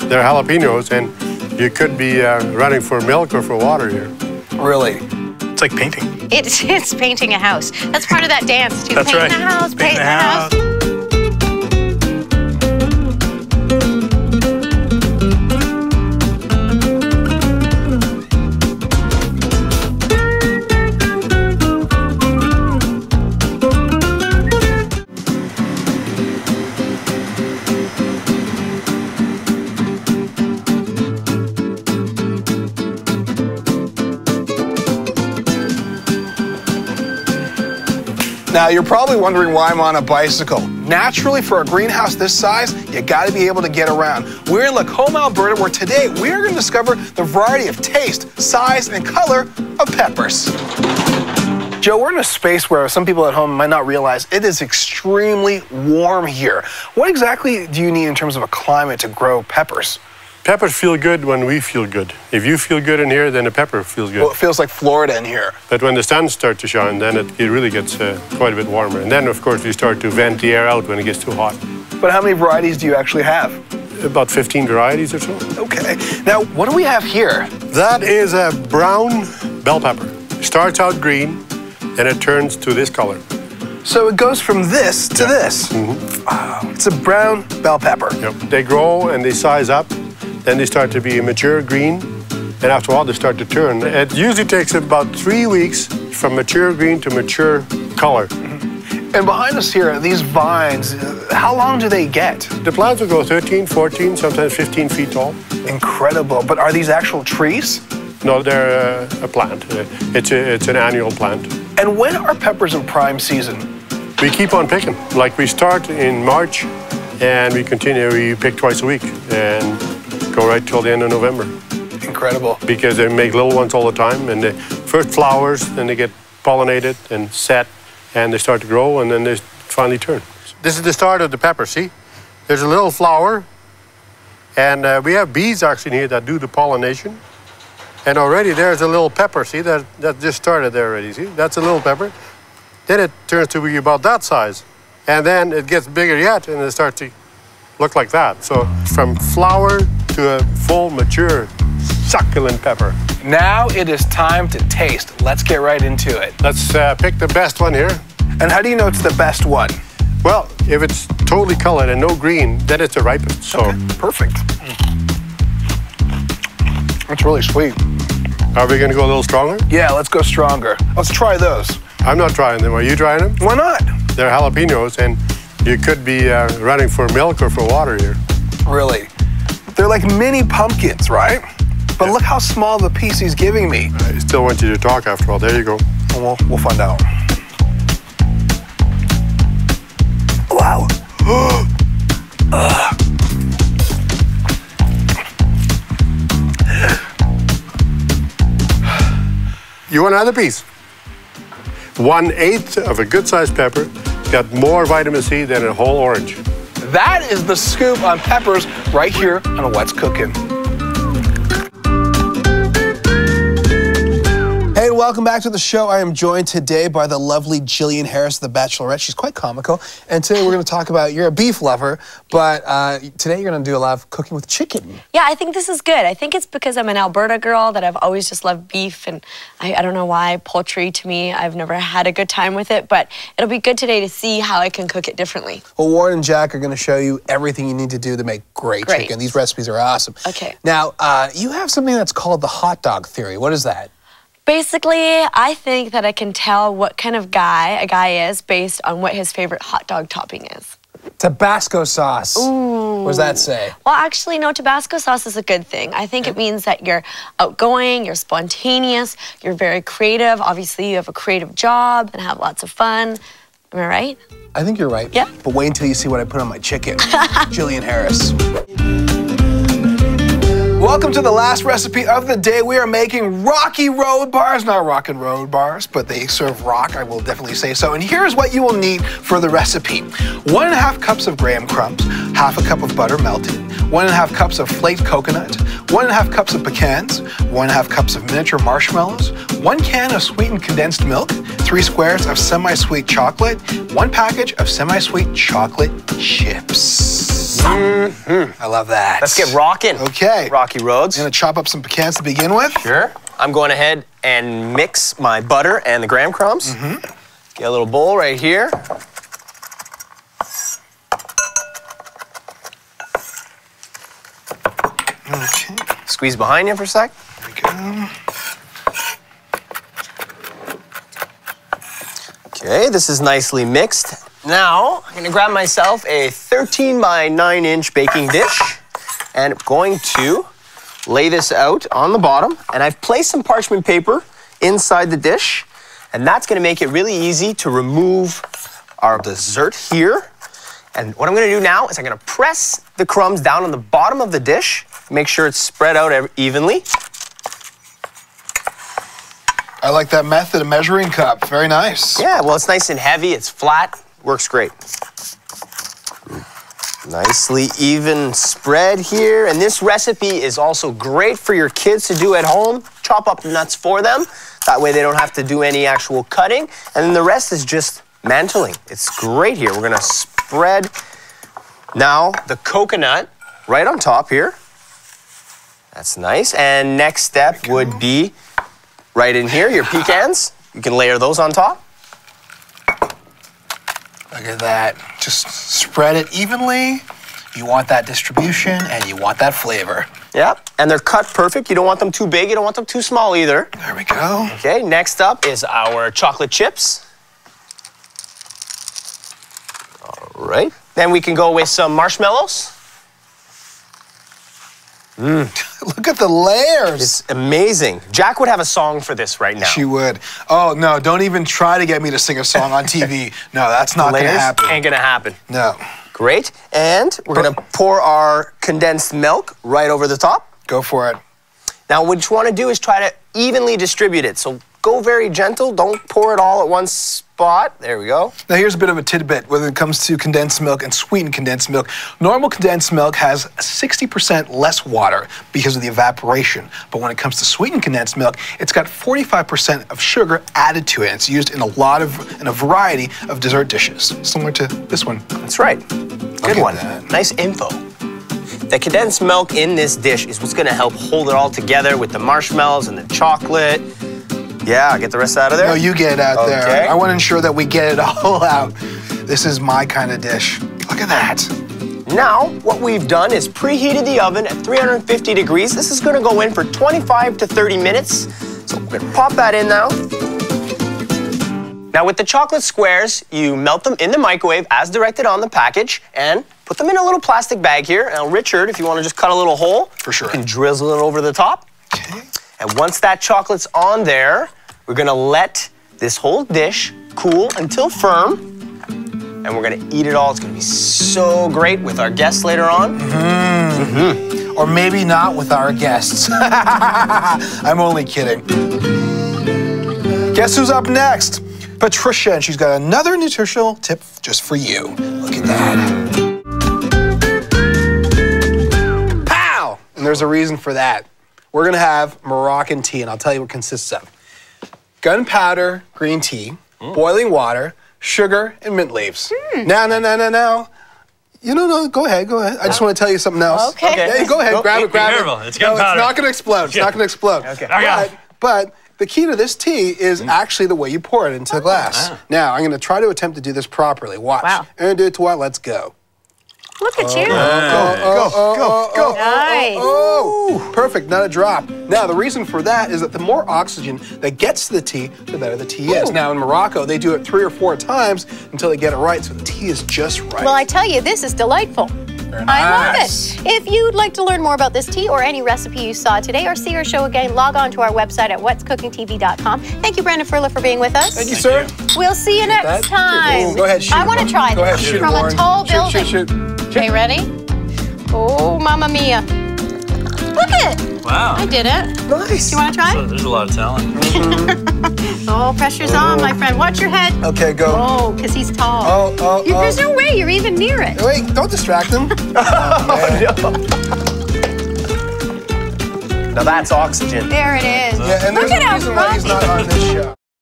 They're jalapenos, and you could be running for milk or for water here. Really? It's like painting. It's painting a house. That's part of that dance, too. That's right. Paint the house, Paint the house. Now, you're probably wondering why I'm on a bicycle. Naturally, for a greenhouse this size, you gotta be able to get around. We're in Lacombe, Alberta, where today we're gonna discover the variety of taste, size, and color of peppers. Joe, we're in a space where some people at home might not realize it is extremely warm here. What exactly do you need in terms of a climate to grow peppers? Peppers feel good when we feel good. If you feel good in here, then the pepper feels good. Well, it feels like Florida in here. But when the sun starts to shine, then it really gets quite a bit warmer. And then, of course, we start to vent the air out when it gets too hot. But how many varieties do you actually have? About 15 varieties or so. Okay. Now, what do we have here? That is a brown bell pepper. Starts out green, and it turns to this color. So it goes from this to this. Mm-hmm. Wow, it's a brown bell pepper. Yep. They grow and they size up. Then they start to be a mature green, and after a while they start to turn. It usually takes about 3 weeks from mature green to mature color. And behind us here, these vines, how long do they get? The plants will go 13, 14, sometimes 15 feet tall. Incredible. But are these actual trees? No, they're a plant. It's an annual plant. And when are peppers in prime season? We keep on picking. Like we start in March, and we continue. We pick twice a week, and go right till the end of November. Incredible. Because they make little ones all the time, and they first flowers, then they get pollinated and set, and they start to grow, and then they finally turn. This is the start of the pepper, see? There's a little flower, and we have bees actually here that do the pollination. And already there's a little pepper, see? That just started there already, see? That's a little pepper. Then it turns to be about that size. And then it gets bigger yet, and it starts to look like that. So from flower to a full, mature, succulent pepper. Now it is time to taste. Let's get right into it. Let's pick the best one here. And how do you know it's the best one? Well, if it's totally colored and no green, then it's a ripened. So okay, perfect. That's really sweet. Are we going to go a little stronger? Yeah, let's go stronger. Let's try those. I'm not trying them. Are you trying them? Why not? They're jalapenos, and you could be running for milk or for water here. Really? They're like mini pumpkins, right? But look how small the piece he's giving me. I still want you to talk after all. There you go. Well, we'll find out. Wow. You want another piece? 1/8 of a good-sized pepper got more vitamin C than a whole orange. That is the scoop on peppers right here on What's Cooking. Hey, welcome back to the show. I am joined today by the lovely Jillian Harris, the Bachelorette. She's quite comical. And today we're going to talk about, you're a beef lover, but today you're going to do a lot of cooking with chicken. Yeah, I think this is good. I think it's because I'm an Alberta girl that I've always just loved beef, and I don't know why. Poultry, to me, I've never had a good time with it, but it'll be good today to see how I can cook it differently. Well, Warren and Jack are going to show you everything you need to do to make great chicken. These recipes are awesome. Okay. Now, you have something that's called the hot dog theory. What is that? Basically, I think that I can tell what kind of guy a guy is based on what his favorite hot dog topping is. Tabasco sauce. Ooh. What does that say? Well, actually, no, Tabasco sauce is a good thing. I think it means that you're outgoing, you're spontaneous, you're very creative. Obviously, you have a creative job and have lots of fun. Am I right? I think you're right. Yeah. But wait until you see what I put on my chicken. Jillian Harris. Welcome to the last recipe of the day. We are making rocky road bars, not rock and road bars, but they serve rock, I will definitely say so. And here's what you will need for the recipe. 1½ cups of graham crumbs, 1/2 cup of butter melted, 1½ cups of flaked coconut, 1½ cups of pecans, 1½ cups of miniature marshmallows, 1 can of sweetened condensed milk, 3 squares of semi-sweet chocolate, 1 package of semi-sweet chocolate chips. I love that. Let's get rocking. Okay. Rocky roads. I'm gonna chop up some pecans to begin with. Sure. I'm going ahead and mix my butter and the graham crumbs. Get a little bowl right here. Okay. Squeeze behind you for a sec. There we go. Okay, this is nicely mixed. Now, I'm gonna grab myself a 13 by 9-inch baking dish and I'm going to lay this out on the bottom. And I've placed some parchment paper inside the dish, and that's gonna make it really easy to remove our dessert here. And what I'm gonna do now is I'm gonna press the crumbs down on the bottom of the dish, make sure it's spread out evenly. I like that method of measuring cup. Very nice. Yeah, well, it's nice and heavy, it's flat, works great. Nicely even spread here. And this recipe is also great for your kids to do at home. Chop up nuts for them. That way they don't have to do any actual cutting. And then the rest is just mantling. It's great here. We're gonna spread now the coconut right on top here. That's nice. And next step would be right in here, your pecans. You can layer those on top. Look at that. Just spread it evenly. You want that distribution and you want that flavor. Yep, and they're cut perfect. You don't want them too big, you don't want them too small either. There we go. Okay, next up is our chocolate chips. All right. Then we can go with some marshmallows. Look at the layers. It's amazing. Jack would have a song for this right now. She would. Oh, no, don't even try to get me to sing a song on TV. No, that's not going to happen. Ain't gonna happen. No. Great. And we're gonna pour our condensed milk right over the top. Go for it. Now, what you wanna do is try to evenly distribute it. So go very gentle. Don't pour it all at one spot. There we go. Now, here's a bit of a tidbit when it comes to condensed milk and sweetened condensed milk. Normal condensed milk has 60% less water because of the evaporation. But when it comes to sweetened condensed milk, it's got 45% of sugar added to it. It's used in a variety of dessert dishes, similar to this one. That's right. Good one. Nice info. The condensed milk in this dish is what's gonna help hold it all together with the marshmallows and the chocolate. Yeah, get the rest out of there. No, you get it out there. I want to ensure that we get it all out. This is my kind of dish. Look at that. Now, what we've done is preheated the oven at 350 degrees. This is gonna go in for 25 to 30 minutes. So we're gonna pop that in now. Now with the chocolate squares, you melt them in the microwave as directed on the package and put them in a little plastic bag here. Now, Richard, if you wanna just cut a little hole, for sure, you can drizzle it over the top. Okay. And once that chocolate's on there, we're gonna let this whole dish cool until firm, and we're gonna eat it all. It's gonna be so great with our guests later on. Or maybe not with our guests. I'm only kidding. Guess who's up next? Patricia, and she's got another nutritional tip just for you. Look at that. Pow! And there's a reason for that. We're gonna have Moroccan tea, and I'll tell you what it consists of. Gunpowder green tea, boiling water, sugar, and mint leaves. Now. You know, go ahead. I just want to tell you something else. Okay. Yeah, go ahead, grab it. It's gunpowder. It's not gonna explode. It's not gonna explode. Okay. But the key to this tea is actually the way you pour it into the glass. Now, I'm gonna try to attempt to do this properly. Watch. Wow. And do it to what? Let's go. Look at you. Go. Nice. Oh, perfect, not a drop. Now, the reason for that is that the more oxygen that gets to the tea, the better the tea is. Now, in Morocco, they do it 3 or 4 times until they get it right, so the tea is just right. Well, I tell you, this is delightful. I love it. If you'd like to learn more about this tea or any recipe you saw today or see our show again, log on to our website at whatscookingtv.com. Thank you, Brandon Furler, for being with us. Thank you, sir. We'll see you next time. Go ahead, shoot. I want to try Go ahead, this shoot, from Warren. a tall building. Shoot. Okay, ready? Oh, mamma mia. Look at it. Wow. I did it. Nice. You want to try? So there's a lot of talent. Oh, pressure's on, my friend. Watch your head. Okay, go. Oh, because he's tall. There's no way you're even near it. Wait, don't distract him. Now that's oxygen. There it is. Yeah, and Look there's at a how reason why he's not on this show.